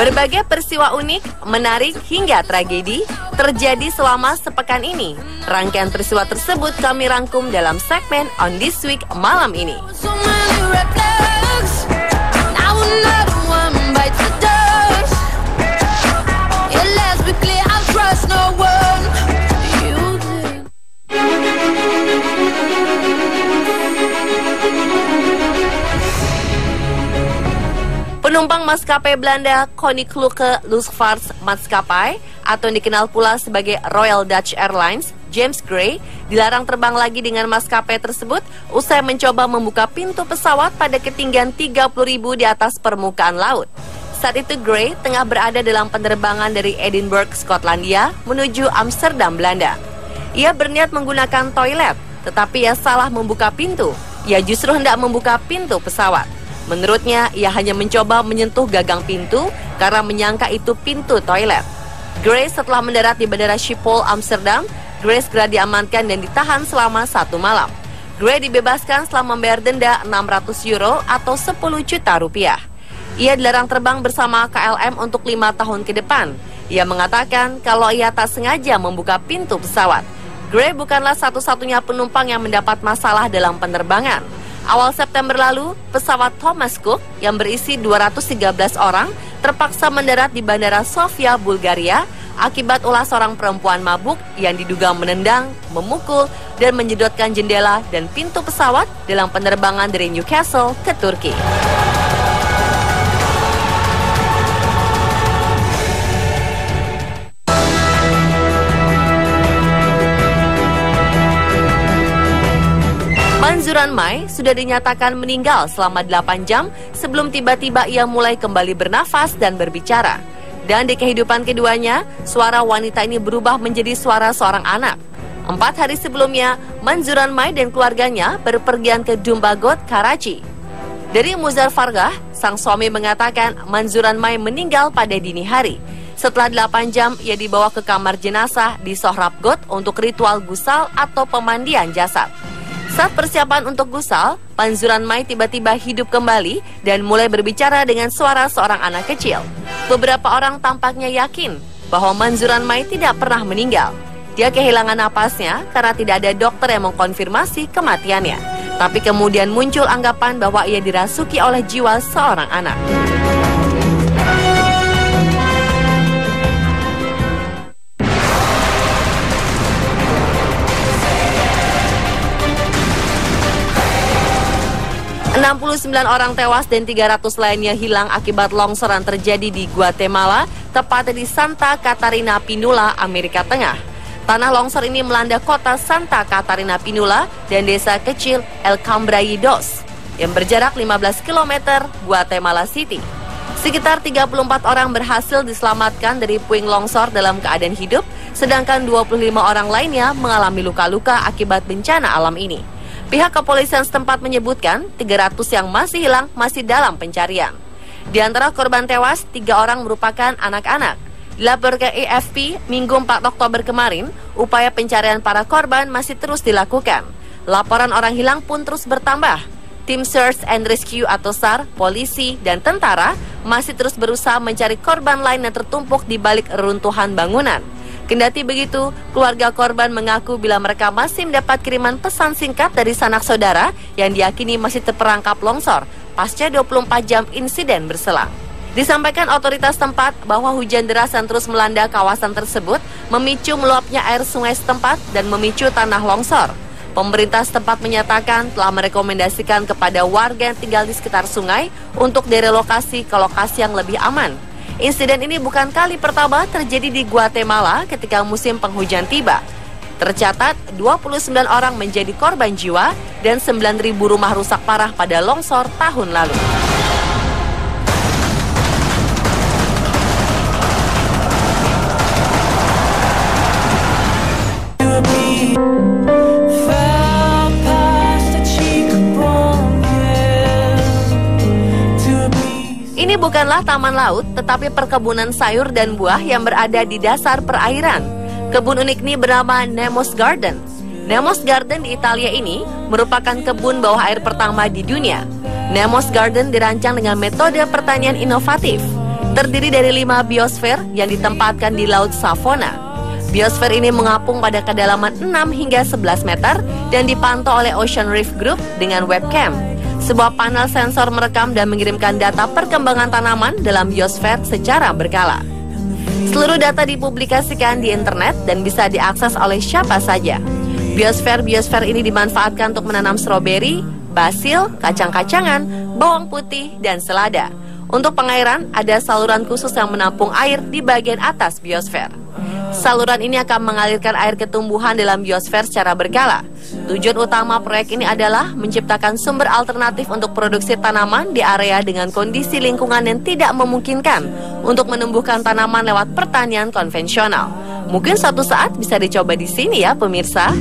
Berbagai peristiwa unik, menarik hingga tragedi terjadi selama sepekan ini. Rangkaian peristiwa tersebut kami rangkum dalam segmen On This Week malam ini. Penumpang maskapai Belanda Koninklijke Luchtvaartmaatschappij atau yang dikenal pula sebagai Royal Dutch Airlines, James Gray, dilarang terbang lagi dengan maskapai tersebut usai mencoba membuka pintu pesawat pada ketinggian 30.000 di atas permukaan laut. Saat itu Gray tengah berada dalam penerbangan dari Edinburgh, Skotlandia menuju Amsterdam, Belanda. Ia berniat menggunakan toilet, tetapi ia salah membuka pintu. Ia justru hendak membuka pintu pesawat. Menurutnya, ia hanya mencoba menyentuh gagang pintu karena menyangka itu pintu toilet. Grace setelah mendarat di Bandara Schiphol, Amsterdam, Grace segera diamankan dan ditahan selama 1 malam. Grace dibebaskan setelah membayar denda 600 euro atau 10 juta rupiah. Ia dilarang terbang bersama KLM untuk 5 tahun ke depan. Ia mengatakan kalau ia tak sengaja membuka pintu pesawat. Grace bukanlah satu-satunya penumpang yang mendapat masalah dalam penerbangan. Awal September lalu, pesawat Thomas Cook yang berisi 213 orang terpaksa mendarat di Bandara Sofia, Bulgaria akibat ulah seorang perempuan mabuk yang diduga menendang, memukul, dan menjedotkan jendela dan pintu pesawat dalam penerbangan dari Newcastle ke Turki. Manzuran Mai sudah dinyatakan meninggal selama 8 jam sebelum tiba-tiba ia mulai kembali bernafas dan berbicara. Dan di kehidupan keduanya, suara wanita ini berubah menjadi suara seorang anak. 4 hari sebelumnya, Manzuran Mai dan keluarganya berpergian ke Dumbagot, Karachi. Dari Muzar Fargah, sang suami mengatakan Manzuran Mai meninggal pada dini hari. Setelah 8 jam, ia dibawa ke kamar jenazah di Sohrabgot untuk ritual gusal atau pemandian jasad. Saat persiapan untuk gusal, Manzuran Mai tiba-tiba hidup kembali dan mulai berbicara dengan suara seorang anak kecil. Beberapa orang tampaknya yakin bahwa Manzuran Mai tidak pernah meninggal. Dia kehilangan napasnya karena tidak ada dokter yang mengkonfirmasi kematiannya. Tapi kemudian muncul anggapan bahwa ia dirasuki oleh jiwa seorang anak. ...69 orang tewas dan 300 lainnya hilang akibat longsoran terjadi di Guatemala, tepatnya di Santa Catarina Pinula, Amerika Tengah. Tanah longsor ini melanda kota Santa Catarina Pinula dan desa kecil El Cambraidos yang berjarak 15 km Guatemala City. Sekitar 34 orang berhasil diselamatkan dari puing longsor dalam keadaan hidup, sedangkan 25 orang lainnya mengalami luka-luka akibat bencana alam ini. Pihak kepolisian setempat menyebutkan 300 yang masih hilang masih dalam pencarian. Di antara korban tewas, 3 orang merupakan anak-anak. Dilaporkan AFP, Minggu 4 Oktober kemarin, upaya pencarian para korban masih terus dilakukan. Laporan orang hilang pun terus bertambah. Tim Search and Rescue atau SAR, polisi, dan tentara masih terus berusaha mencari korban lain yang tertumpuk di balik reruntuhan bangunan. Kendati begitu, keluarga korban mengaku bila mereka masih mendapat kiriman pesan singkat dari sanak saudara yang diyakini masih terperangkap longsor pasca 24 jam insiden berselang. Disampaikan otoritas tempat bahwa hujan deras yang terus melanda kawasan tersebut memicu meluapnya air sungai setempat dan memicu tanah longsor. Pemerintah setempat menyatakan telah merekomendasikan kepada warga yang tinggal di sekitar sungai untuk direlokasi ke lokasi yang lebih aman. Insiden ini bukan kali pertama terjadi di Guatemala ketika musim penghujan tiba. Tercatat 29 orang menjadi korban jiwa dan 9.000 rumah rusak parah pada longsor tahun lalu. Ini bukanlah taman laut, tetapi perkebunan sayur dan buah yang berada di dasar perairan. Kebun unik ini bernama Nemo's Garden. Nemo's Garden di Italia ini merupakan kebun bawah air pertama di dunia. Nemo's Garden dirancang dengan metode pertanian inovatif. terdiri dari 5 biosfer yang ditempatkan di Laut Savona. Biosfer ini mengapung pada kedalaman 6 hingga 11 meter dan dipantau oleh Ocean Reef Group dengan webcam. Sebuah panel sensor merekam dan mengirimkan data perkembangan tanaman dalam biosfer secara berkala. Seluruh data dipublikasikan di internet dan bisa diakses oleh siapa saja. Biosfer ini dimanfaatkan untuk menanam stroberi, basil, kacang-kacangan, bawang putih, dan selada. Untuk pengairan, ada saluran khusus yang menampung air di bagian atas biosfer. Saluran ini akan mengalirkan air ke tumbuhan dalam biosfer secara berkala. Tujuan utama proyek ini adalah menciptakan sumber alternatif untuk produksi tanaman di area dengan kondisi lingkungan yang tidak memungkinkan untuk menumbuhkan tanaman lewat pertanian konvensional. Mungkin suatu saat bisa dicoba di sini ya pemirsa.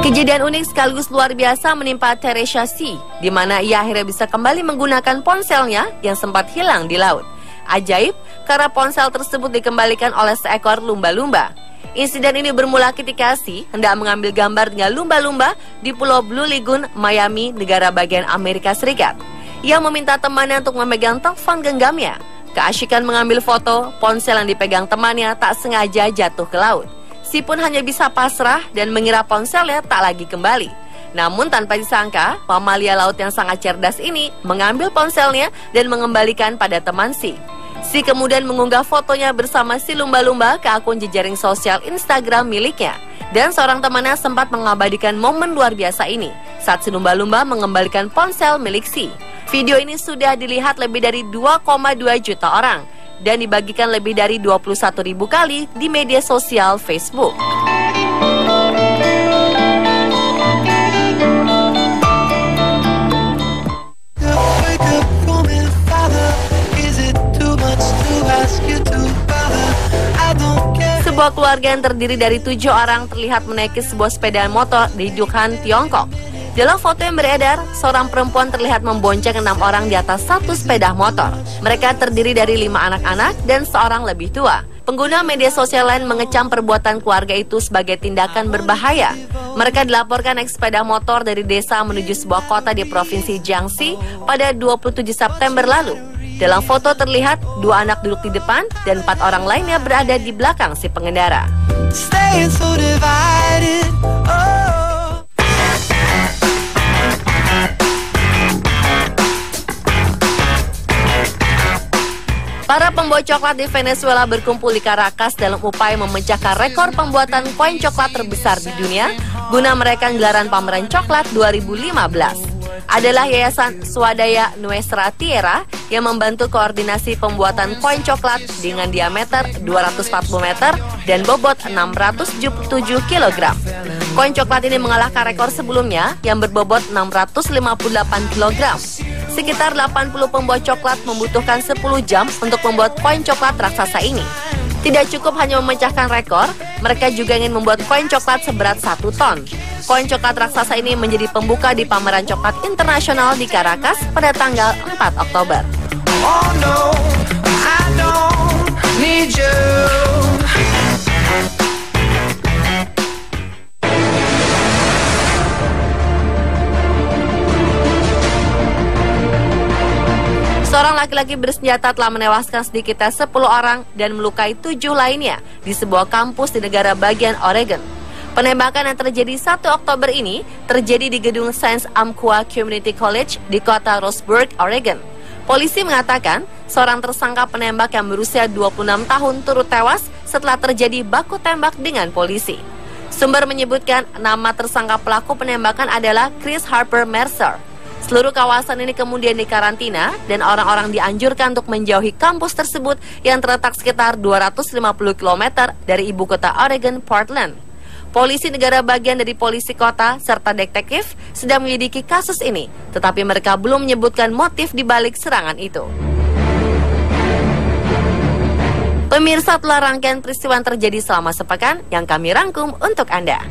Kejadian unik sekaligus luar biasa menimpa Teresia C, di mana ia akhirnya bisa kembali menggunakan ponselnya yang sempat hilang di laut. Ajaib, karena ponsel tersebut dikembalikan oleh seekor lumba-lumba. Insiden ini bermula ketika C hendak mengambil gambar dengan lumba-lumba di Pulau Blue Lagoon, Miami, negara bagian Amerika Serikat. Ia meminta temannya untuk memegang telepon genggamnya. Keasyikan mengambil foto, ponsel yang dipegang temannya tak sengaja jatuh ke laut. Si pun hanya bisa pasrah dan mengira ponselnya tak lagi kembali. Namun tanpa disangka, mamalia laut yang sangat cerdas ini mengambil ponselnya dan mengembalikan pada teman Si. Si kemudian mengunggah fotonya bersama si lumba-lumba ke akun jejaring sosial Instagram miliknya. Dan seorang temannya sempat mengabadikan momen luar biasa ini saat si lumba-lumba mengembalikan ponsel milik Si. Video ini sudah dilihat lebih dari 2,2 juta orang dan dibagikan lebih dari 21.000 kali di media sosial Facebook. Sebuah keluarga yang terdiri dari 7 orang terlihat menaiki sebuah sepeda motor di Wuhan, Tiongkok. Dalam foto yang beredar, seorang perempuan terlihat membonceng 6 orang di atas satu sepeda motor. Mereka terdiri dari 5 anak-anak dan seorang lebih tua. Pengguna media sosial lain mengecam perbuatan keluarga itu sebagai tindakan berbahaya. Mereka dilaporkan naik sepeda motor dari desa menuju sebuah kota di provinsi Jiangxi pada 27 September lalu. Dalam foto terlihat 2 anak duduk di depan dan 4 orang lainnya berada di belakang si pengendara. Para pembawa coklat di Venezuela berkumpul di Caracas dalam upaya memecahkan rekor pembuatan koin coklat terbesar di dunia guna merayakan gelaran pameran coklat 2015. Adalah Yayasan Swadaya Nuestra Tierra yang membantu koordinasi pembuatan koin coklat dengan diameter 240 meter dan bobot 677 kg. Koin coklat ini mengalahkan rekor sebelumnya yang berbobot 658 kg. Sekitar 80 pembuat coklat membutuhkan 10 jam untuk membuat koin coklat raksasa ini. Tidak cukup hanya memecahkan rekor, mereka juga ingin membuat koin coklat seberat 1 ton. Koin coklat raksasa ini menjadi pembuka di pameran coklat internasional di Caracas pada tanggal 4 Oktober. Oh no, I don't need you. Seorang laki-laki bersenjata telah menewaskan sedikitnya 10 orang dan melukai 7 lainnya di sebuah kampus di negara bagian Oregon. Penembakan yang terjadi 1 Oktober ini terjadi di gedung Saint Amqua Community College di kota Roseburg, Oregon. Polisi mengatakan seorang tersangka penembak yang berusia 26 tahun turut tewas setelah terjadi baku tembak dengan polisi. Sumber menyebutkan nama tersangka pelaku penembakan adalah Chris Harper Mercer. Seluruh kawasan ini kemudian dikarantina dan orang-orang dianjurkan untuk menjauhi kampus tersebut yang terletak sekitar 250 km dari ibu kota Oregon, Portland. Polisi negara bagian dari polisi kota serta detektif sedang menyelidiki kasus ini, tetapi mereka belum menyebutkan motif di balik serangan itu. Pemirsa, telah rangkaian peristiwa yang terjadi selama sepekan yang kami rangkum untuk Anda.